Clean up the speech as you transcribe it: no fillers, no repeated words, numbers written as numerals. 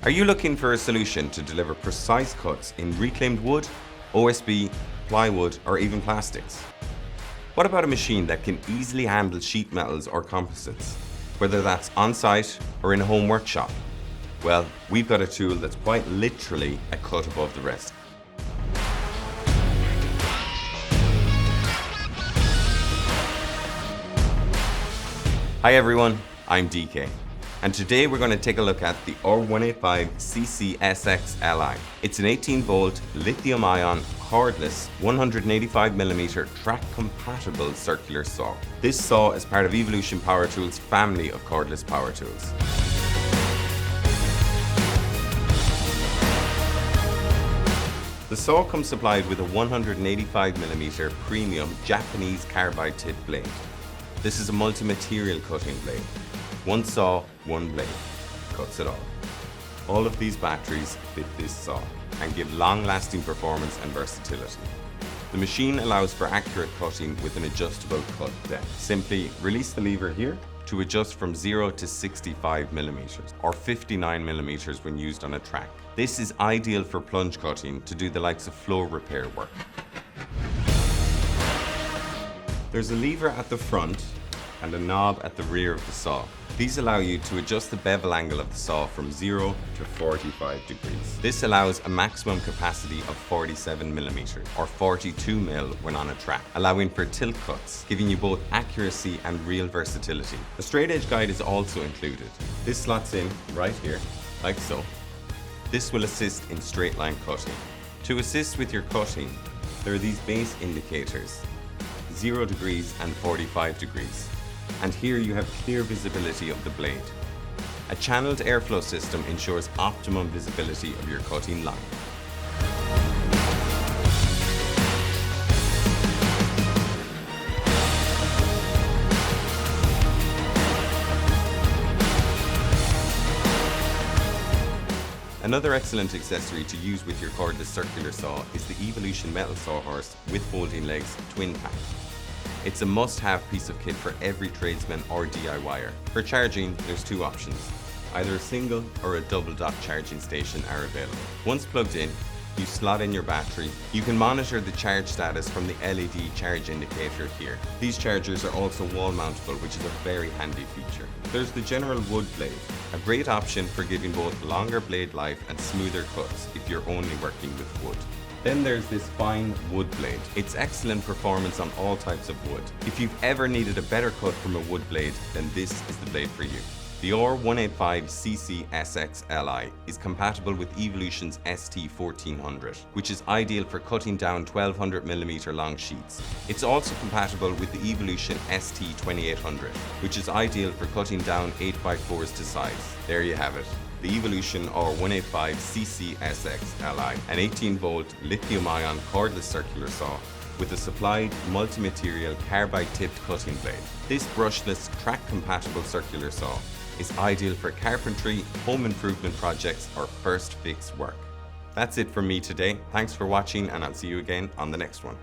Are you looking for a solution to deliver precise cuts in reclaimed wood, OSB, plywood, or even plastics? What about a machine that can easily handle sheet metals or composites, whether that's on-site or in a home workshop? Well, we've got a tool that's quite literally a cut above the rest. Hi everyone, I'm DK. And today we're going to take a look at the R185CCSX-Li. It's an 18-volt lithium-ion cordless 185mm track-compatible circular saw. This saw is part of Evolution Power Tools' family of cordless power tools. The saw comes supplied with a 185mm premium Japanese carbide tip blade. This is a multi-material cutting blade. One saw, one blade, cuts it all. All of these batteries fit this saw and give long-lasting performance and versatility. The machine allows for accurate cutting with an adjustable cut depth. Simply release the lever here to adjust from 0 to 65mm or 59mm when used on a track. This is ideal for plunge cutting to do the likes of floor repair work. There's a lever at the front and a knob at the rear of the saw. These allow you to adjust the bevel angle of the saw from 0 to 45 degrees. This allows a maximum capacity of 47mm or 42mm when on a track, allowing for tilt cuts, giving you both accuracy and real versatility. A straight edge guide is also included. This slots in right here, like so. This will assist in straight line cutting. To assist with your cutting, there are these base indicators, 0 degrees and 45 degrees. And here you have clear visibility of the blade. A channeled airflow system ensures optimum visibility of your cutting line. Another excellent accessory to use with your cordless circular saw is the Evolution metal sawhorse with folding legs twin pack. It's a must-have piece of kit for every tradesman or DIYer. For charging, there's two options. Either a single or a double dock charging station are available. Once plugged in, you slot in your battery. You can monitor the charge status from the LED charge indicator here. These chargers are also wall mountable, which is a very handy feature. There's the general wood blade, a great option for giving both longer blade life and smoother cuts if you're only working with wood. Then there's this fine wood blade. It's excellent performance on all types of wood. If you've ever needed a better cut from a wood blade, then this is the blade for you. The R185CCSX-Li is compatible with Evolution's ST1400, which is ideal for cutting down 1200mm long sheets. It's also compatible with the Evolution ST2800, which is ideal for cutting down 8x4s to size. There you have it. The Evolution R185CCSX-Li, an 18-volt lithium-ion cordless circular saw with a supplied multi-material carbide-tipped cutting blade. This brushless, track-compatible circular saw is ideal for carpentry, home improvement projects, or first fix work. That's it from me today. Thanks for watching, and I'll see you again on the next one.